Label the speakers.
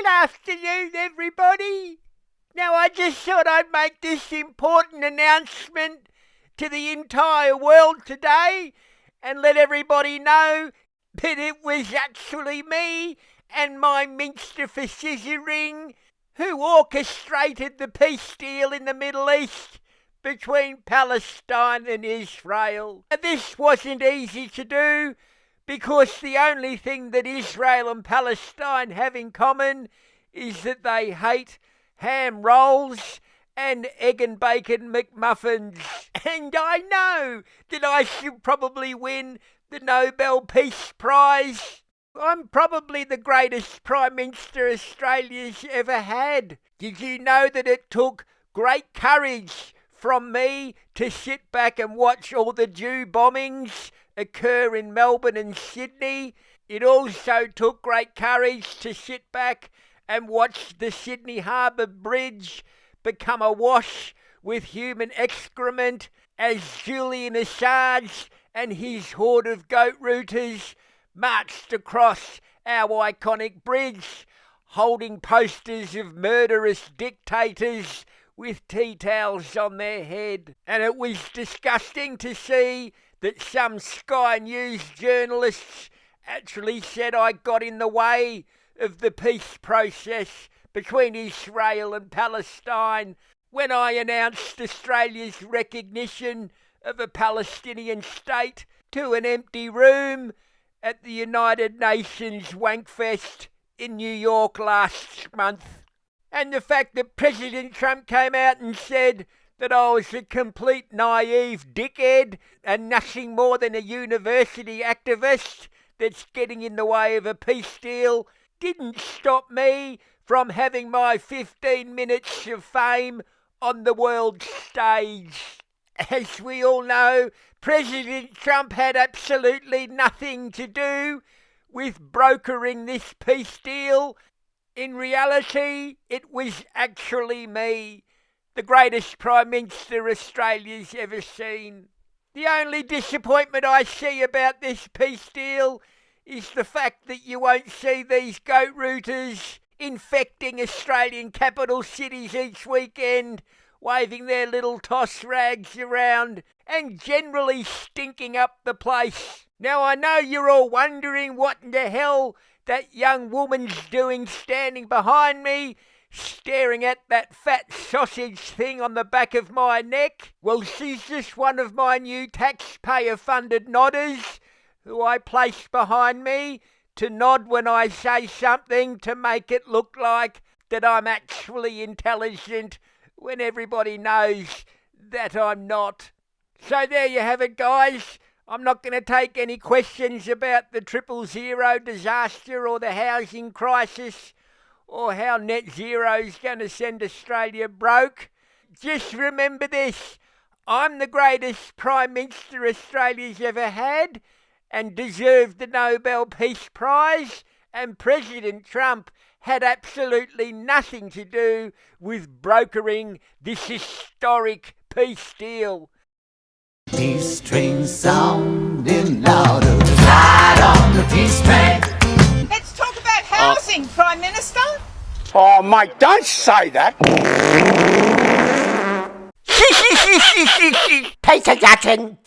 Speaker 1: Good afternoon, everybody. Now, I just thought I'd make this important announcement to the entire world today and let everybody know that it was actually me and my Minster for Scissoring who orchestrated the peace deal in the Middle East between Palestine and Israel. This wasn't easy to do because the only thing that Israel and Palestine have in common is that they hate ham rolls and egg and bacon McMuffins. And I know that I should probably win the Nobel Peace Prize. I'm probably the greatest Prime Minister Australia's ever had. Did you know that it took great courage from me to sit back and watch all the Jew bombings occur in Melbourne and Sydney? It also took great courage to sit back and watch the Sydney Harbour Bridge become awash with human excrement as Julian Assange and his horde of goat rooters marched across our iconic bridge, holding posters of murderous dictators with tea towels on their head. And it was disgusting to see that some Sky News journalists actually said I got in the way of the peace process between Israel and Palestine when I announced Australia's recognition of a Palestinian state to an empty room at the United Nations Wankfest in New York last month. And the fact that President Trump came out and said that I was a complete naive dickhead and nothing more than a university activist that's getting in the way of a peace deal didn't stop me from having my 15 minutes of fame on the world stage. As we all know, President Trump had absolutely nothing to do with brokering this peace deal. In reality, it was actually me, the greatest Prime Minister Australia's ever seen. The only disappointment I see about this peace deal is the fact that you won't see these goat rooters infecting Australian capital cities each weekend, waving their little toss rags around and generally stinking up the place. Now, I know you're all wondering what in the hell that young woman's doing standing behind me, staring at that fat sausage thing on the back of my neck. Well, she's just one of my new taxpayer-funded nodders who I place behind me to nod when I say something to make it look like that I'm actually intelligent when everybody knows that I'm not. So there you have it, guys. I'm not going to take any questions about the 000 disaster or the housing crisis or how net zero is going to send Australia broke. Just remember this. I'm the greatest Prime Minister Australia's ever had and deserved the Nobel Peace Prize, and President Trump had absolutely nothing to do with brokering this historic peace deal.
Speaker 2: Peace train sounding louder. Ride on the peace train.
Speaker 3: Let's talk about housing, Prime Minister.
Speaker 4: Oh, mate, don't say that.
Speaker 1: Peter Dutton.